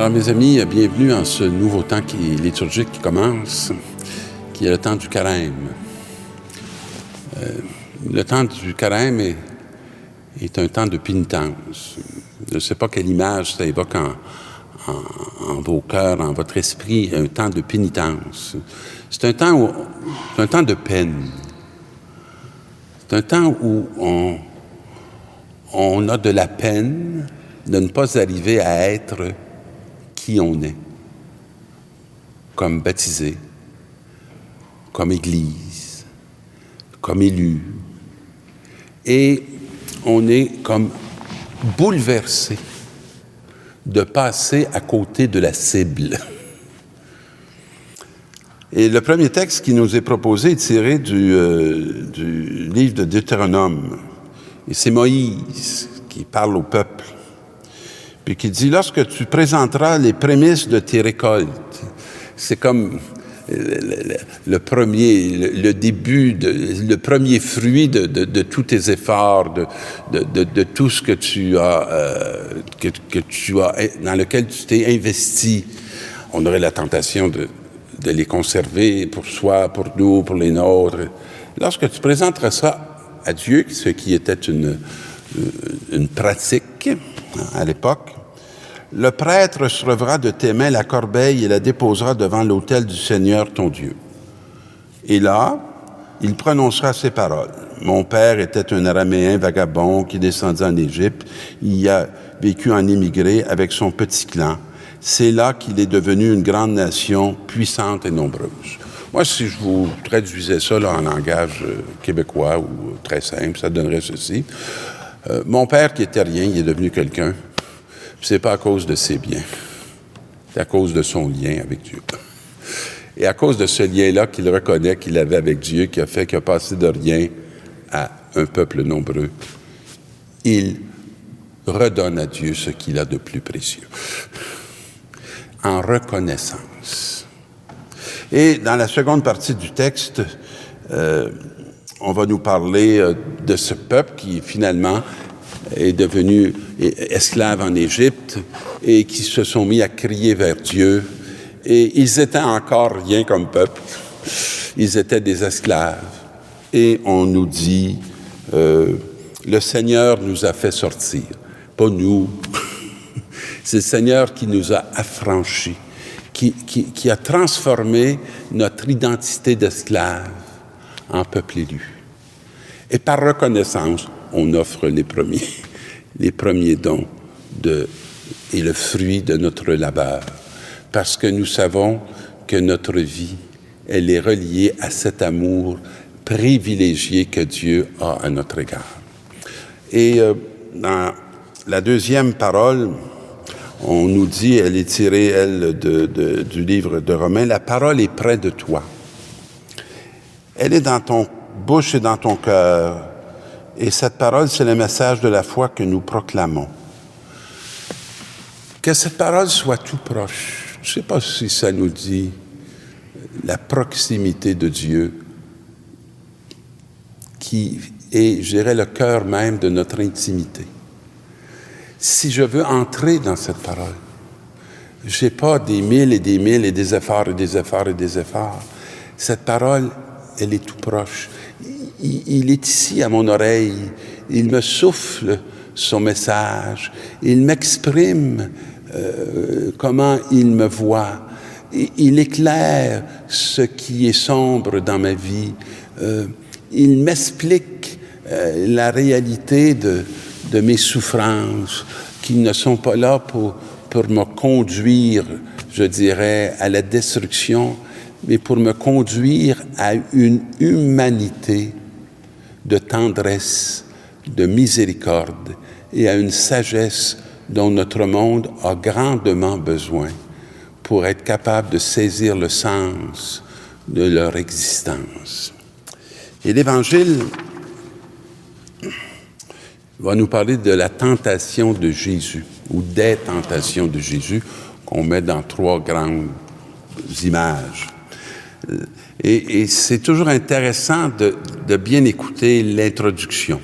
Alors, mes amis, bienvenue en ce nouveau temps liturgique qui commence, qui est le temps du carême. Le temps du carême est un temps de pénitence. Je ne sais pas quelle image ça évoque en vos cœurs, en votre esprit, un temps de pénitence. C'est un temps de peine. C'est un temps où on a de la peine de ne pas arriver à être qui on est, comme baptisé, comme Église, comme élu. Et on est comme bouleversé de passer à côté de la cible. Et le premier texte qui nous est proposé est tiré du livre de Deutéronome. Et c'est Moïse qui parle au peuple. Puis qui dit, lorsque tu présenteras les prémices de tes récoltes, c'est comme le début, le premier fruit de tous tes efforts, de tout ce que tu as, dans lequel tu t'es investi. On aurait la tentation de les conserver pour soi, pour nous, pour les nôtres. Lorsque tu présenteras ça à Dieu, ce qui était une pratique à l'époque, le prêtre soulèvera de tes mains la corbeille et la déposera devant l'autel du Seigneur ton Dieu. Et là, il prononcera ces paroles. Mon père était un Araméen vagabond qui descendit en Égypte. Il y a vécu en émigré avec son petit clan. C'est là qu'il est devenu une grande nation puissante et nombreuse. Moi, si je vous traduisais ça là, en langage québécois ou très simple, ça donnerait ceci. Mon père qui était rien, il est devenu quelqu'un. C'est pas à cause de ses biens. C'est à cause de son lien avec Dieu. Et à cause de ce lien-là qu'il reconnaît qu'il avait avec Dieu, qui a fait qu'il a passé de rien à un peuple nombreux, il redonne à Dieu ce qu'il a de plus précieux. En reconnaissance. Et dans la seconde partie du texte, on va nous parler de ce peuple qui finalement est devenu esclave en Égypte et qui se sont mis à crier vers Dieu. Et ils étaient encore rien comme peuple. Ils étaient des esclaves. Et on nous dit, le Seigneur nous a fait sortir. Pas nous. C'est le Seigneur qui nous a affranchis, qui a transformé notre identité d'esclave en peuple élu. Et par reconnaissance, on offre les premiers dons et le fruit de notre labeur. Parce que nous savons que notre vie, elle est reliée à cet amour privilégié que Dieu a à notre égard. Et dans la deuxième parole, on nous dit, elle est tirée, elle, du livre de Romains, la parole est près de toi. Elle est dans ton bouche et dans ton cœur. Et cette parole, c'est le message de la foi que nous proclamons. Que cette parole soit tout proche. Je ne sais pas si ça nous dit la proximité de Dieu, qui est, je dirais, le cœur même de notre intimité. Si je veux entrer dans cette parole, je n'ai pas des mille et des efforts et des efforts et des efforts. Cette parole, elle est tout proche. Il est ici à mon oreille. Il me souffle son message. Il m'exprime comment il me voit. Il éclaire ce qui est sombre dans ma vie. Il m'explique la réalité de mes souffrances qui ne sont pas là pour me conduire, je dirais, à la destruction, mais pour me conduire à une humanité de tendresse, de miséricorde et à une sagesse dont notre monde a grandement besoin pour être capable de saisir le sens de leur existence. Et l'Évangile va nous parler de la tentation de Jésus, ou des tentations de Jésus, qu'on met dans trois grandes images. Et c'est toujours intéressant de bien écouter l'introduction.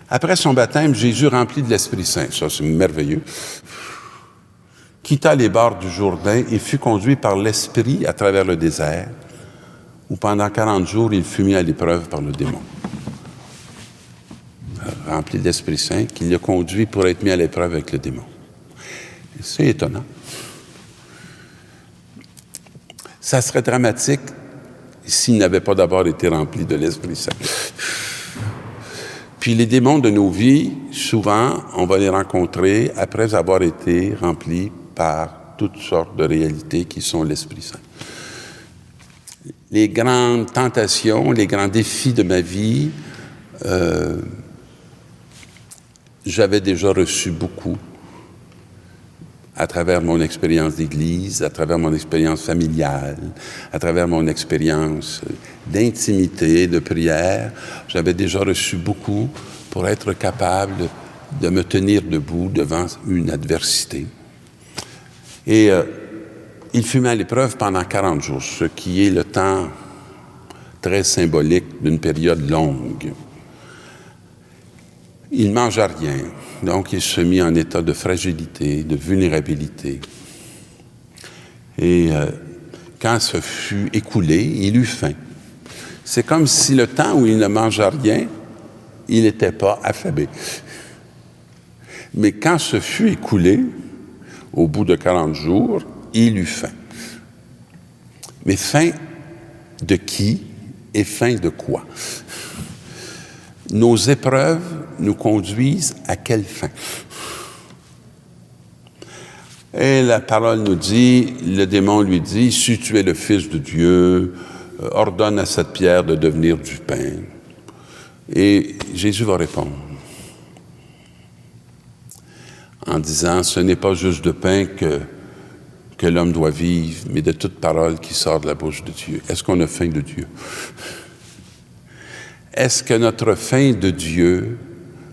Après son baptême, Jésus rempli de l'Esprit Saint. Ça, c'est merveilleux. quitta les bords du Jourdain et fut conduit par l'Esprit à travers le désert, où pendant 40 jours, il fut mis à l'épreuve par le démon. Rempli de l'Esprit Saint, qui l'a conduit pour être mis à l'épreuve avec le démon. C'est étonnant. Ça serait dramatique s'il n'avait pas d'abord été rempli de l'Esprit Saint. Puis les démons de nos vies, souvent, on va les rencontrer après avoir été remplis par toutes sortes de réalités qui sont l'Esprit Saint. Les grandes tentations, les grands défis de ma vie, j'avais déjà reçu beaucoup à travers mon expérience d'Église, à travers mon expérience familiale, à travers mon expérience d'intimité, de prière. J'avais déjà reçu beaucoup pour être capable de me tenir debout devant une adversité. Et il fut mis à l'épreuve pendant 40 jours, ce qui est le temps très symbolique d'une période longue. Il ne mangea rien, donc il se mit en état de fragilité, de vulnérabilité. Et quand ce fut écoulé, il eut faim. C'est comme si le temps où il ne mangea rien, il n'était pas affamé. Mais quand ce fut écoulé, au bout de 40 jours, il eut faim. Mais faim de qui et faim de quoi? Nos épreuves nous conduisent à quelle fin? Et la parole nous dit, le démon lui dit, « Si tu es le Fils de Dieu, ordonne à cette pierre de devenir du pain. » Et Jésus va répondre en disant, « Ce n'est pas juste de pain que l'homme doit vivre, mais de toute parole qui sort de la bouche de Dieu. » Est-ce qu'on a faim de Dieu? Est-ce que notre faim de Dieu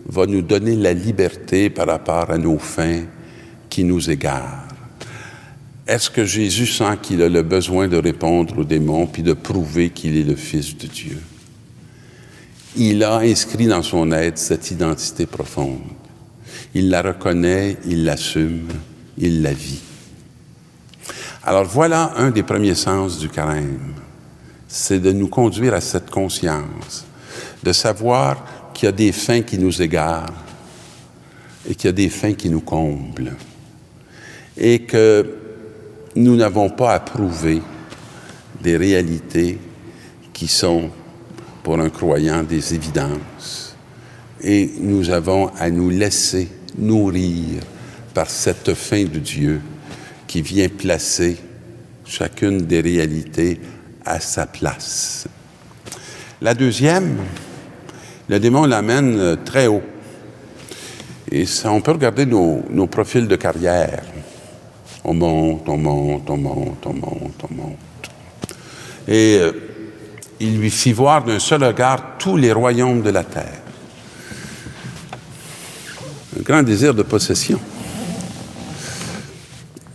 va nous donner la liberté par rapport à nos fins qui nous égarent? Est-ce que Jésus sent qu'il a le besoin de répondre aux démons puis de prouver qu'il est le Fils de Dieu? Il a inscrit dans son être cette identité profonde. Il la reconnaît, il l'assume, il la vit. Alors voilà un des premiers sens du carême. C'est de nous conduire à cette conscience, de savoir qu'il y a des fins qui nous égarent et qu'il y a des fins qui nous comblent et que nous n'avons pas à prouver des réalités qui sont, pour un croyant, des évidences. Et nous avons à nous laisser nourrir par cette faim de Dieu qui vient placer chacune des réalités à sa place. La deuxième, le démon l'amène très haut. Et ça, on peut regarder nos profils de carrière. On monte, on monte, on monte, on monte, on monte. Et il lui fit voir d'un seul regard tous les royaumes de la terre. Un grand désir de possession.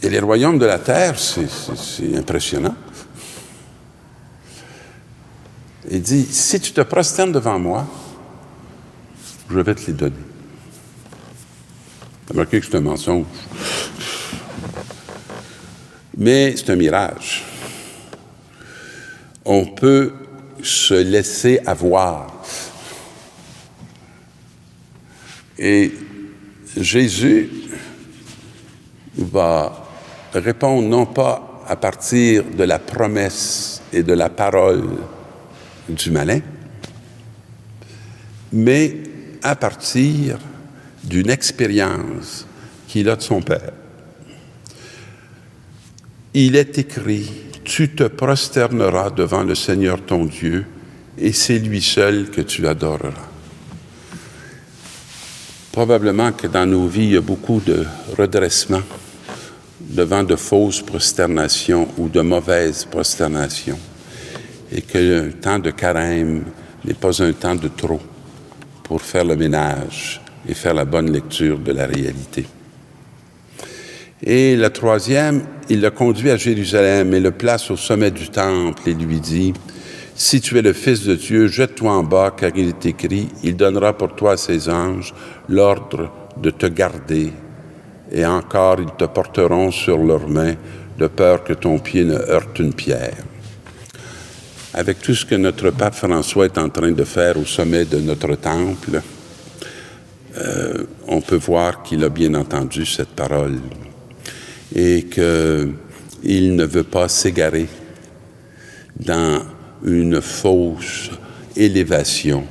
Et les royaumes de la terre, c'est impressionnant. Il dit, si tu te prosternes devant moi, je vais te les donner. Tu as remarqué que c'est un mensonge. Mais c'est un mirage. On peut se laisser avoir. Et Jésus va répondre non pas à partir de la promesse et de la parole du malin, mais à partir d'une expérience qu'il a de son Père. Il est écrit, « Tu te prosterneras devant le Seigneur ton Dieu, et c'est lui seul que tu adoreras. » Probablement que dans nos vies, il y a beaucoup de redressement devant de fausses prosternations ou de mauvaises prosternations, et que un temps de carême n'est pas un temps de trop pour faire le ménage et faire la bonne lecture de la réalité. Et le troisième, il le conduit à Jérusalem et le place au sommet du temple et lui dit, « Si tu es le Fils de Dieu, jette-toi en bas, car il est écrit, il donnera pour toi à ses anges l'ordre de te garder et encore ils te porteront sur leurs mains, de peur que ton pied ne heurte une pierre. Avec tout ce que notre pape François est en train de faire au sommet de notre temple, on peut voir qu'il a bien entendu cette parole et qu'il ne veut pas s'égarer dans une fausse élévation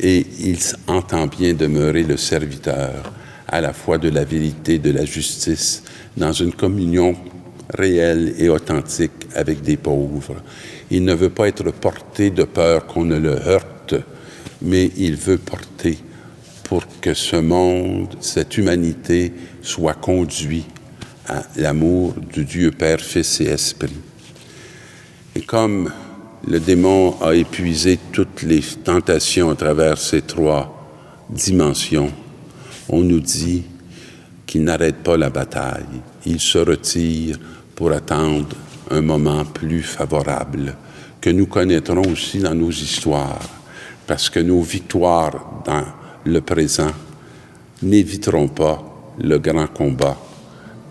et il entend bien demeurer le serviteur à la fois de la vérité, de la justice, dans une communion réelle et authentique avec des pauvres. Il ne veut pas être porté de peur qu'on ne le heurte, mais il veut porter pour que ce monde, cette humanité, soit conduit à l'amour du Dieu Père, Fils et Esprit. Et comme le démon a épuisé toutes les tentations à travers ces 3 dimensions, on nous dit qu'il n'arrête pas la bataille. Il se retire pour attendre un moment plus favorable que nous connaîtrons aussi dans nos histoires, parce que nos victoires dans le présent n'éviteront pas le grand combat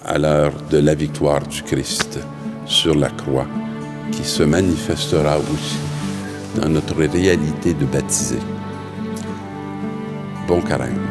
à l'heure de la victoire du Christ sur la croix, qui se manifestera aussi dans notre réalité de baptisés. Bon carême.